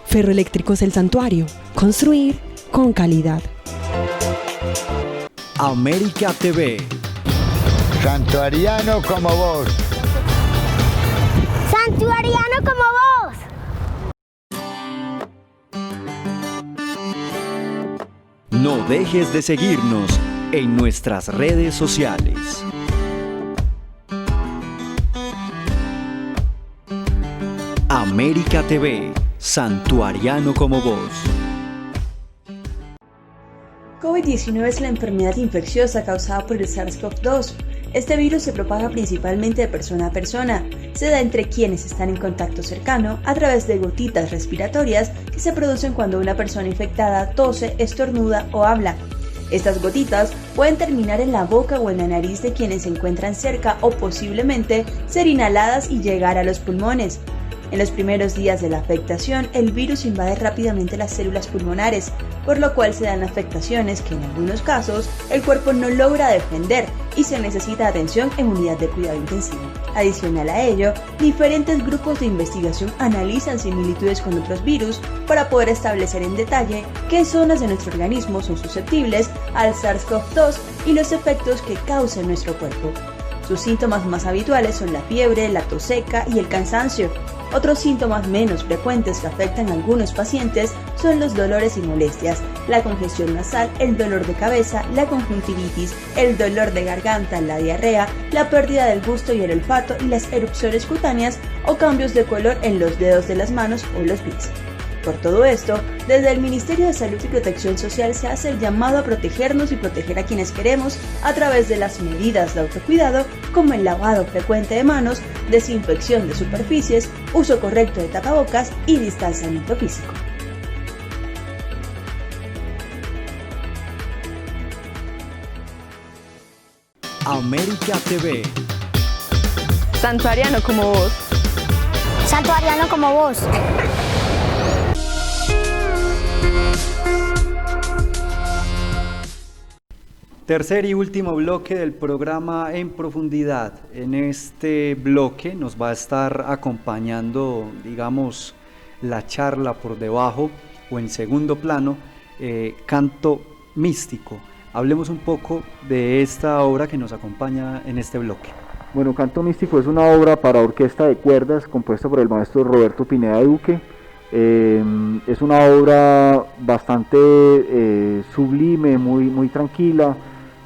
Ferroeléctricos El Santuario. Construir con calidad. América TV. Santuariano como vos. Santuariano como vos. No dejes de seguirnos en nuestras redes sociales. América TV, Santuariano como vos. COVID-19 es la enfermedad infecciosa causada por el SARS-CoV-2. Este virus se propaga principalmente de persona a persona. Se da entre quienes están en contacto cercano a través de gotitas respiratorias que se producen cuando una persona infectada tose, estornuda o habla. Estas gotitas pueden terminar en la boca o en la nariz de quienes se encuentran cerca o posiblemente ser inhaladas y llegar a los pulmones. En los primeros días de la afectación, el virus invade rápidamente las células pulmonares, por lo cual se dan afectaciones que en algunos casos el cuerpo no logra defender y se necesita atención en unidad de cuidado intensivo. Adicional a ello, diferentes grupos de investigación analizan similitudes con otros virus para poder establecer en detalle qué zonas de nuestro organismo son susceptibles al SARS-CoV-2 y los efectos que causa en nuestro cuerpo. Sus síntomas más habituales son la fiebre, la tos seca y el cansancio. Otros síntomas menos frecuentes que afectan a algunos pacientes son los dolores y molestias, la congestión nasal, el dolor de cabeza, la conjuntivitis, el dolor de garganta, la diarrea, la pérdida del gusto y el olfato y las erupciones cutáneas o cambios de color en los dedos de las manos o los pies. Por todo esto, desde el Ministerio de Salud y Protección Social se hace el llamado a protegernos y proteger a quienes queremos a través de las medidas de autocuidado como el lavado frecuente de manos, desinfección de superficies, uso correcto de tapabocas y distanciamiento físico. América TV. Santuariano como vos. Santuariano como vos. Tercer y último bloque del programa En Profundidad. En este bloque nos va a estar acompañando, digamos, la charla por debajo o en segundo plano, Canto Místico. Hablemos un poco de esta obra que nos acompaña en este bloque. Bueno, Canto Místico es una obra para orquesta de cuerdas compuesta por el maestro Roberto Pineda Duque. Es una obra bastante sublime, muy tranquila,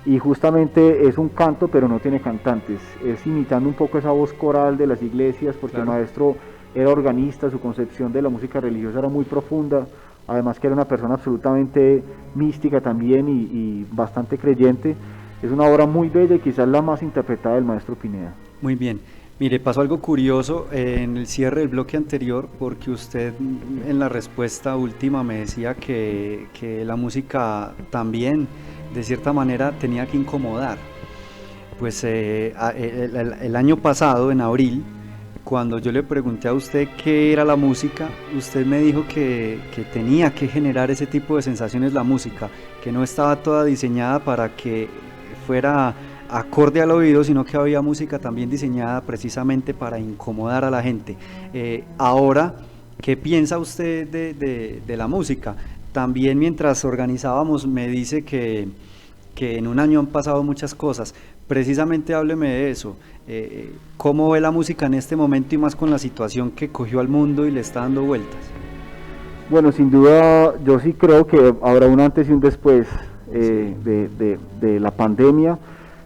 y justamente es un canto pero no tiene cantantes, es imitando un poco esa voz coral de las iglesias, porque claro, el maestro era organista, su concepción de la música religiosa era muy profunda, además que era una persona absolutamente mística también y bastante creyente. Es una obra muy bella y quizás la más interpretada del maestro Pineda. Muy bien. Mire, pasó algo curioso en el cierre del bloque anterior, porque usted en la respuesta última me decía que la música también, de cierta manera, tenía que incomodar. Pues el año pasado, en abril, cuando yo le pregunté a usted qué era la música, usted me dijo que tenía que generar ese tipo de sensaciones la música, que no estaba toda diseñada para que fuera acorde al oído, sino que había música también diseñada precisamente para incomodar a la gente. Ahora, ¿qué piensa usted de la música? También mientras organizábamos me dice que en un año han pasado muchas cosas. Precisamente hábleme de eso. ¿Cómo ve la música en este momento y más con la situación que cogió al mundo y le está dando vueltas? Bueno, sin duda yo sí creo que habrá un antes y un después de la pandemia,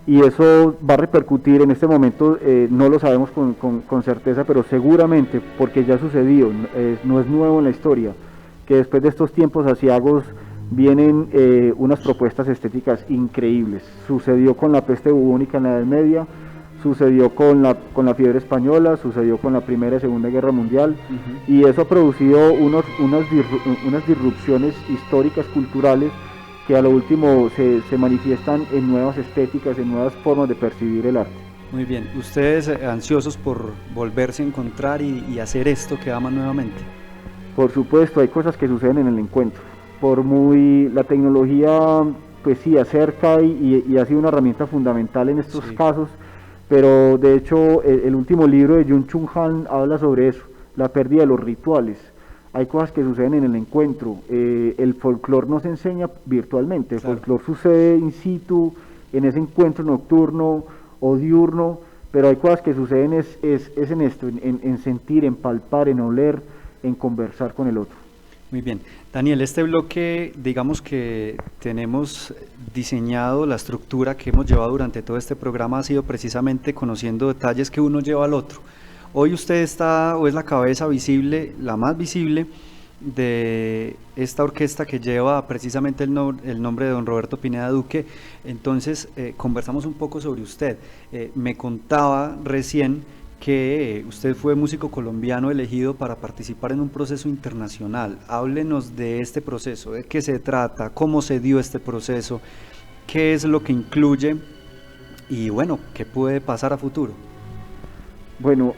y eso va a repercutir en este momento, no lo sabemos con certeza, pero seguramente, porque ya sucedió, no es nuevo en la historia, que después de estos tiempos aciagos vienen unas propuestas estéticas increíbles. Sucedió con la peste bubónica en la Edad Media, sucedió con la fiebre española, sucedió con la Primera y Segunda Guerra Mundial, y eso ha producido unas disrupciones históricas, culturales, que a lo último se manifiestan en nuevas estéticas, en nuevas formas de percibir el arte. Muy bien, ustedes ansiosos por volverse a encontrar y hacer esto que aman nuevamente. Por supuesto, hay cosas que suceden en el encuentro. La tecnología pues sí acerca y ha sido una herramienta fundamental en estos casos, pero de hecho el último libro de Jung Chung Han habla sobre eso, la pérdida de los rituales. Hay cosas que suceden en el encuentro. El folclore no se enseña virtualmente, el folclore sucede in situ, en ese encuentro nocturno o diurno, pero hay cosas que suceden es en esto, en sentir, en palpar, en oler, en conversar con el otro. Muy bien. Daniel, este bloque, digamos que tenemos diseñado, la estructura que hemos llevado durante todo este programa ha sido precisamente conociendo detalles que uno lleva al otro. Hoy usted está, o es la cabeza visible, la más visible de esta orquesta que lleva precisamente el nombre de don Roberto Pineda Duque. Entonces conversamos un poco sobre usted. Me contaba recién que usted fue músico colombiano elegido para participar en un proceso internacional. Háblenos de este proceso, de qué se trata, cómo se dio este proceso, qué es lo que incluye y bueno, qué puede pasar a futuro. Bueno,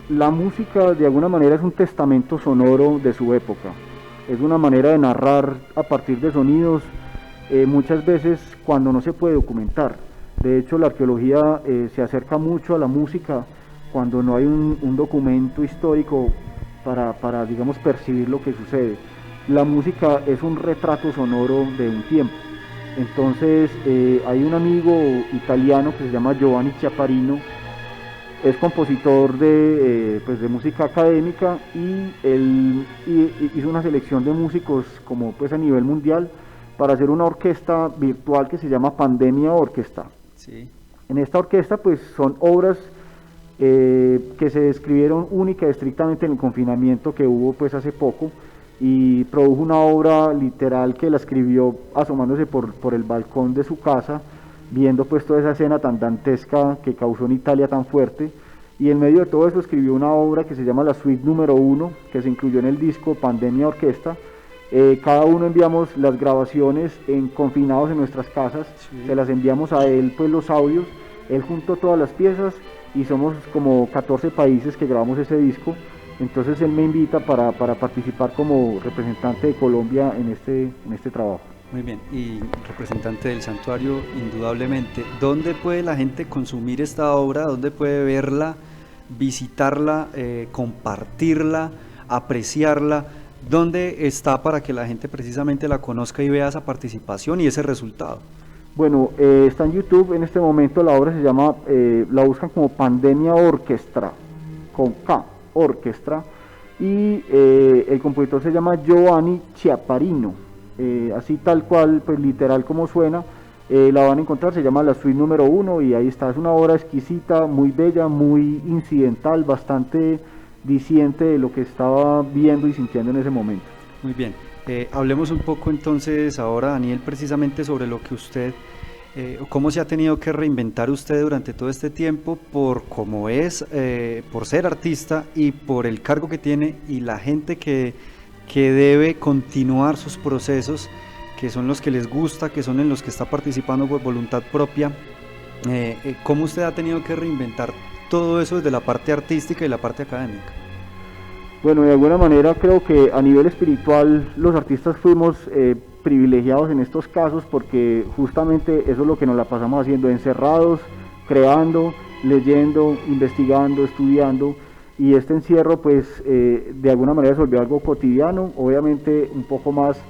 la música de alguna manera es un testamento sonoro de su época, es una manera de narrar a partir de sonidos, muchas veces cuando no se puede documentar. De hecho, la arqueología se acerca mucho a la música cuando no hay un documento histórico para, digamos, percibir lo que sucede. La música es un retrato sonoro de un tiempo. Entonces, hay un amigo italiano que se llama Giovanni Chiapparino, es compositor de música académica, y él hizo una selección de músicos como pues a nivel mundial para hacer una orquesta virtual que se llama Pandemia Orquesta. Sí. En esta orquesta pues son obras que se describieron única y estrictamente en el confinamiento que hubo pues hace poco, y produjo una obra literal que la escribió asomándose por el balcón de su casa, viendo pues toda esa escena tan dantesca que causó en Italia tan fuerte, y en medio de todo eso escribió una obra que se llama la suite número 1, que se incluyó en el disco Pandemia Orquesta. Cada uno enviamos las grabaciones confinados en nuestras casas, sí. Se las enviamos a él pues los audios, él juntó todas las piezas y somos como 14 países que grabamos ese disco. Entonces él me invita para participar como representante de Colombia en este trabajo. Muy bien, y representante del santuario, indudablemente, ¿dónde puede la gente consumir esta obra? ¿Dónde puede verla, visitarla, compartirla, apreciarla? ¿Dónde está para que la gente precisamente la conozca y vea esa participación y ese resultado? Bueno, está en YouTube en este momento. La obra se llama, la buscan como Pandemia Orquestra, con K, Orquestra, y el compositor se llama Giovanni Chiapparino. Así tal cual, pues literal como suena, la van a encontrar, se llama la suite número 1 y ahí está. Es una obra exquisita, muy bella, muy incidental, bastante diciente de lo que estaba viendo y sintiendo en ese momento. Muy bien, hablemos un poco entonces ahora, Daniel, precisamente sobre lo que usted, cómo se ha tenido que reinventar usted durante todo este tiempo por cómo es, por ser artista y por el cargo que tiene y la gente que debe continuar sus procesos, que son los que les gusta, que son en los que está participando por voluntad propia. ¿Cómo usted ha tenido que reinventar todo eso desde la parte artística y la parte académica? Bueno, de alguna manera creo que a nivel espiritual los artistas fuimos privilegiados en estos casos, porque justamente eso es lo que nos la pasamos haciendo, encerrados, creando, leyendo, investigando, estudiando. Y este encierro pues de alguna manera se volvió algo cotidiano, obviamente un poco más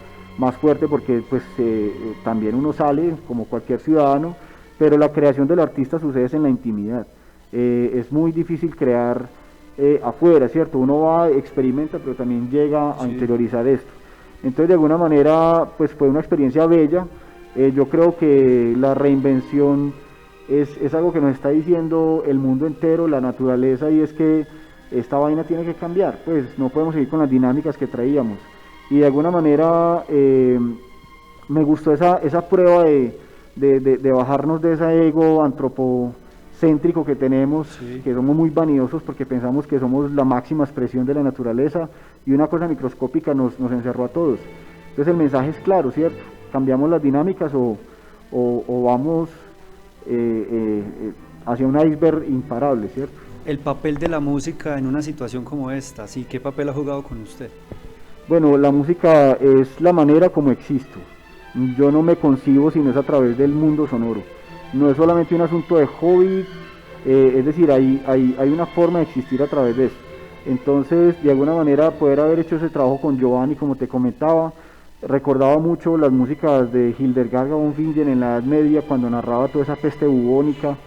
fuerte porque pues también uno sale como cualquier ciudadano, pero la creación del artista sucede en la intimidad. Es muy difícil crear afuera, ¿cierto? Uno va, experimenta, pero también llega a interiorizar esto. Entonces de alguna manera pues fue una experiencia bella. Yo creo que la reinvención es algo que nos está diciendo el mundo entero, la naturaleza, y es que esta vaina tiene que cambiar, pues no podemos seguir con las dinámicas que traíamos. Y de alguna manera me gustó esa prueba de bajarnos de ese ego antropocéntrico que tenemos, sí. Que somos muy vanidosos porque pensamos que somos la máxima expresión de la naturaleza, y una cosa microscópica nos encerró a todos. Entonces el mensaje es claro, ¿cierto? Cambiamos las dinámicas o vamos hacia un iceberg imparable, ¿cierto? El papel de la música en una situación como esta, ¿sí? ¿Qué papel ha jugado con usted? Bueno, la música es la manera como existo. Yo no me concibo si no es a través del mundo sonoro. No es solamente un asunto de hobby, es decir, hay una forma de existir a través de eso. Entonces, de alguna manera, poder haber hecho ese trabajo con Giovanni, como te comentaba, recordaba mucho las músicas de Hildegard von Bingen en la Edad Media, cuando narraba toda esa peste bubónica,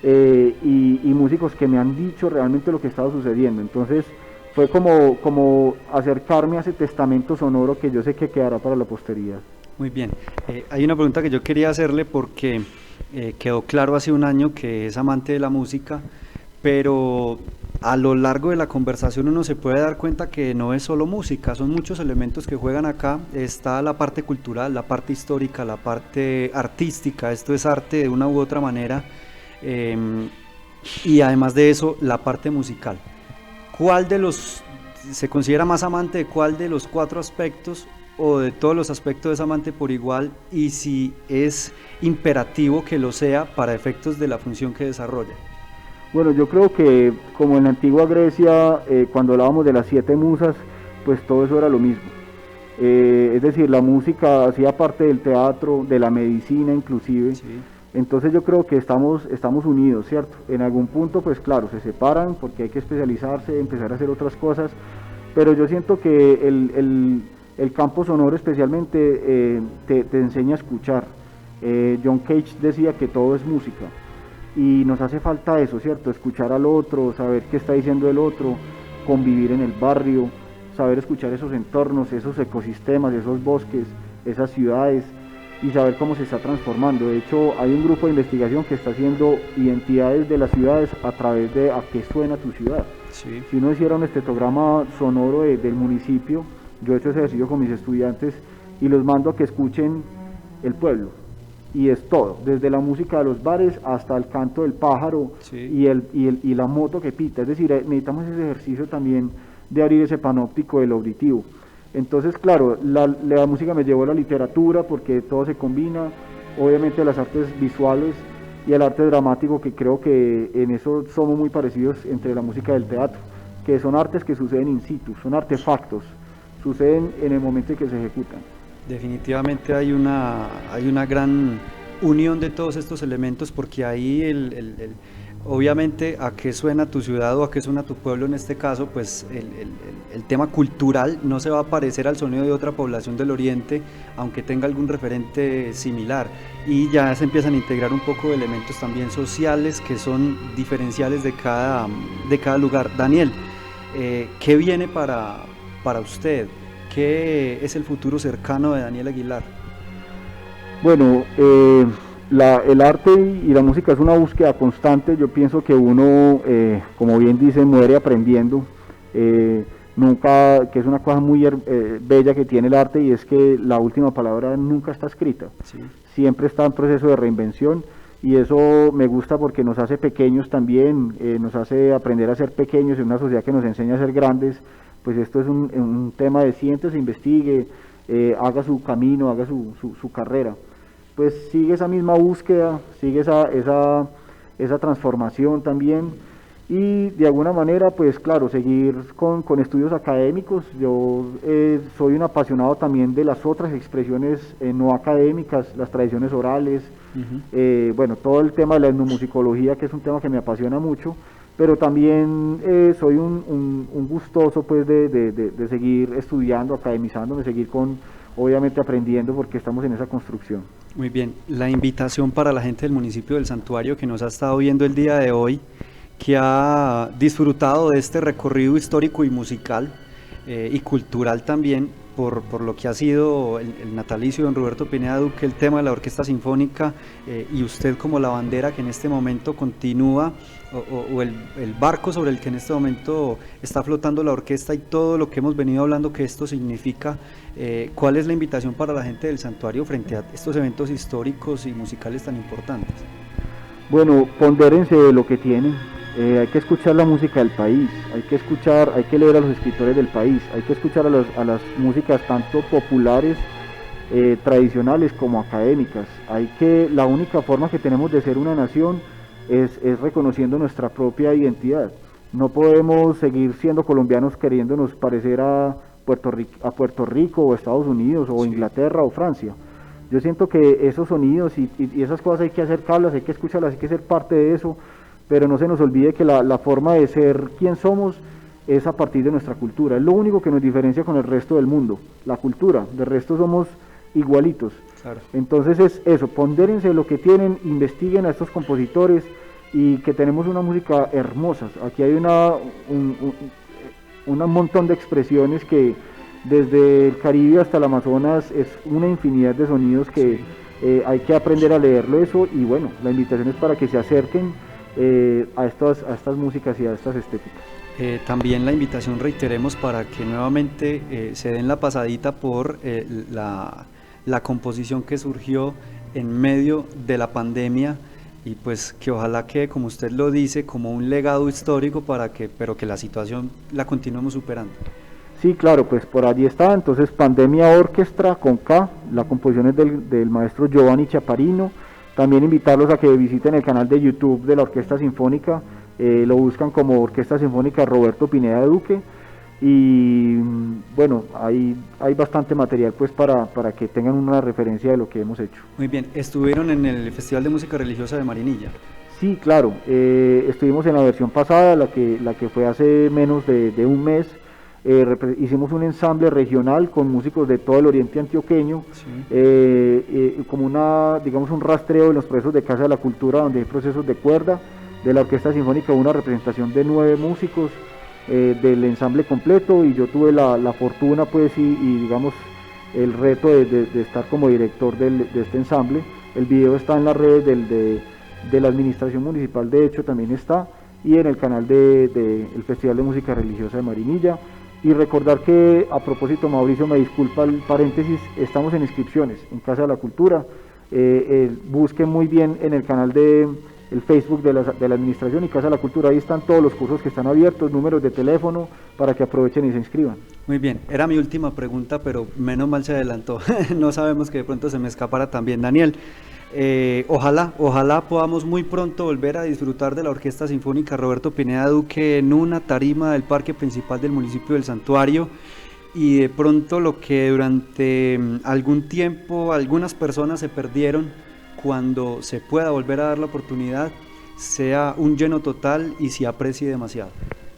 y músicos que me han dicho realmente lo que estaba sucediendo. Entonces fue como acercarme a ese testamento sonoro que yo sé que quedará para la posteridad. Muy bien, hay una pregunta que yo quería hacerle porque quedó claro hace un año que es amante de la música, pero a lo largo de la conversación uno se puede dar cuenta que no es solo música, son muchos elementos que juegan acá. Está la parte cultural, la parte histórica, la parte artística, esto es arte de una u otra manera. y además de eso la parte musical. ¿Cuál de los, se considera más amante de cuál de los 4 aspectos o de todos los aspectos es amante por igual, y si es imperativo que lo sea para efectos de la función que desarrolla? Bueno, yo creo que como en la antigua Grecia, cuando hablábamos de las 7 musas, pues todo eso era lo mismo. Es decir, la música hacía parte del teatro, de la medicina inclusive. Sí. Entonces yo creo que estamos unidos, ¿cierto? En algún punto, pues claro, se separan porque hay que especializarse, empezar a hacer otras cosas, pero yo siento que el campo sonoro especialmente te enseña a escuchar. John Cage decía que todo es música, y nos hace falta eso, ¿cierto? Escuchar al otro, saber qué está diciendo el otro, convivir en el barrio, saber escuchar esos entornos, esos ecosistemas, esos bosques, esas ciudades, y saber cómo se está transformando. De hecho, hay un grupo de investigación que está haciendo identidades de las ciudades a través de a qué suena tu ciudad. Sí. Si uno hiciera un estetograma sonoro del municipio, yo he hecho ese ejercicio con mis estudiantes y los mando a que escuchen el pueblo, y es todo, desde la música de los bares hasta el canto del pájaro. Sí. y la moto que pita. Es decir, necesitamos ese ejercicio también de abrir ese panóptico del auditivo. Entonces, claro, la música me llevó a la literatura porque todo se combina, obviamente las artes visuales y el arte dramático, que creo que en eso somos muy parecidos entre la música y el teatro, que son artes que suceden in situ, son artefactos, suceden en el momento en que se ejecutan. Definitivamente hay una gran unión de todos estos elementos, porque ahí obviamente a qué suena tu ciudad o a qué suena tu pueblo en este caso, pues el tema cultural no se va a parecer al sonido de otra población del oriente, aunque tenga algún referente similar, y ya se empiezan a integrar un poco de elementos también sociales que son diferenciales de cada lugar. Daniel, ¿qué viene para usted? ¿Qué es el futuro cercano de Daniel Aguilar? Bueno, el arte y la música es una búsqueda constante. Yo pienso que uno, como bien dice, muere aprendiendo. Nunca, que es una cosa muy bella que tiene el arte, y es que la última palabra nunca está escrita. Sí. Siempre está en proceso de reinvención, y eso me gusta porque nos hace pequeños también, nos hace aprender a ser pequeños en una sociedad que nos enseña a ser grandes. Pues esto es un tema de siéntese, investigue, haga su camino, haga su carrera. Pues sigue esa misma búsqueda, sigue esa transformación también, y de alguna manera, pues claro, seguir con estudios académicos. Yo soy un apasionado también de las otras expresiones no académicas, las tradiciones orales, bueno, todo el tema de la etnomusicología, que es un tema que me apasiona mucho, pero también soy un gustoso pues de seguir estudiando, academizándome, seguir obviamente aprendiendo, porque estamos en esa construcción. Muy bien, la invitación para la gente del municipio del Santuario que nos ha estado viendo el día de hoy, que ha disfrutado de este recorrido histórico y musical y cultural también, por lo que ha sido el natalicio de don Roberto Pineda Duque, el tema de la Orquesta Sinfónica, y usted como la bandera que en este momento continúa, o el barco sobre el que en este momento está flotando la orquesta, y todo lo que hemos venido hablando que esto significa. ¿Cuál es la invitación para la gente del Santuario frente a estos eventos históricos y musicales tan importantes? Bueno, pondérense lo que tienen. Hay que escuchar la música del país, hay que leer a los escritores del país, hay que escuchar a las músicas tanto populares, tradicionales, como académicas. La única forma que tenemos de ser una nación es reconociendo nuestra propia identidad. No podemos seguir siendo colombianos queriéndonos parecer a Puerto Rico o Estados Unidos o Inglaterra o Francia. Yo siento que esos sonidos y esas cosas hay que acercarlas, hay que escucharlas, hay que ser parte de eso, pero no se nos olvide que la forma de ser quien somos es a partir de nuestra cultura. Es lo único que nos diferencia con el resto del mundo, la cultura. De resto somos igualitos. Claro. Entonces es eso, pondérense lo que tienen, investiguen a estos compositores, y que tenemos una música hermosa. Aquí hay un montón de expresiones que desde el Caribe hasta el Amazonas es una infinidad de sonidos que hay que aprender a leerlo eso, y bueno, la invitación es para que se acerquen a estas músicas y a estas estéticas. También la invitación, reiteremos, para que nuevamente se den la pasadita por la composición que surgió en medio de la pandemia, y pues que ojalá quede, como usted lo dice, como un legado histórico pero que la situación la continuemos superando. Sí, claro, pues por allí está. Entonces, Pandemia Orquestra con K, la composición es del maestro Giovanni Chaparino. También invitarlos a que visiten el canal de YouTube de la Orquesta Sinfónica, lo buscan como Orquesta Sinfónica Roberto Pineda Duque, y bueno, hay bastante material pues para que tengan una referencia de lo que hemos hecho. Muy bien, ¿estuvieron en el Festival de Música Religiosa de Marinilla? Sí, claro, estuvimos en la versión pasada, la que fue hace menos de un mes. Hicimos un ensamble regional con músicos de todo el oriente antioqueño, sí. Como digamos un rastreo de los procesos de Casa de la Cultura, donde hay procesos de cuerda. De la Orquesta Sinfónica una representación de 9 músicos del ensamble completo, y yo tuve la fortuna pues y digamos el reto de estar como director de este ensamble. El video está en las redes de la administración municipal, de hecho también está, y en el canal del Festival de Música Religiosa de Marinilla. Y recordar que, a propósito, Mauricio, me disculpa el paréntesis, estamos en inscripciones en Casa de la Cultura. Busquen muy bien en el canal el Facebook de la Administración y Casa de la Cultura, ahí están todos los cursos que están abiertos, números de teléfono, para que aprovechen y se inscriban. Muy bien, era mi última pregunta, pero menos mal se adelantó. No sabemos que de pronto se me escapara también. Daniel, ojalá podamos muy pronto volver a disfrutar de la Orquesta Sinfónica Roberto Pineda Duque en una tarima del parque principal del municipio del Santuario, y de pronto lo que durante algún tiempo algunas personas se perdieron, cuando se pueda volver a dar la oportunidad, sea un lleno total y se aprecie demasiado.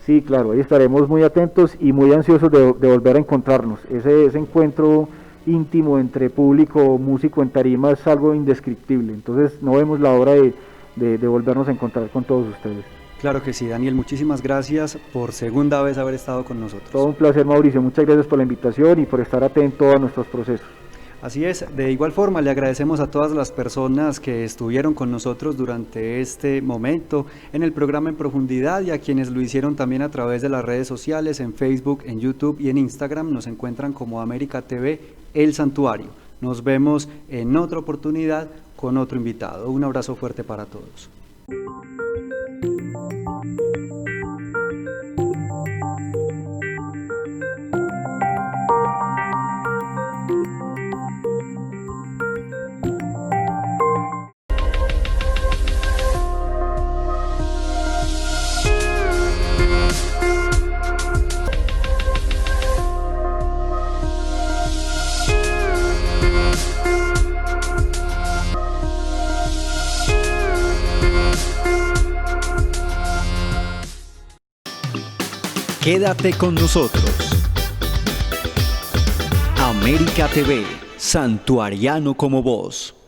Sí, claro, ahí estaremos muy atentos y muy ansiosos de volver a encontrarnos. Ese encuentro íntimo entre público, músico en tarima es algo indescriptible, entonces no vemos la hora de volvernos a encontrar con todos ustedes. Claro que sí, Daniel, muchísimas gracias por segunda vez haber estado con nosotros. Todo un placer, Mauricio, muchas gracias por la invitación y por estar atento a nuestros procesos. Así es, de igual forma le agradecemos a todas las personas que estuvieron con nosotros durante este momento en el programa En Profundidad, y a quienes lo hicieron también a través de las redes sociales, en Facebook, en YouTube y en Instagram. Nos encuentran como América TV El Santuario. Nos vemos en otra oportunidad con otro invitado. Un abrazo fuerte para todos. Quédate con nosotros. América TV, santuariano como vos.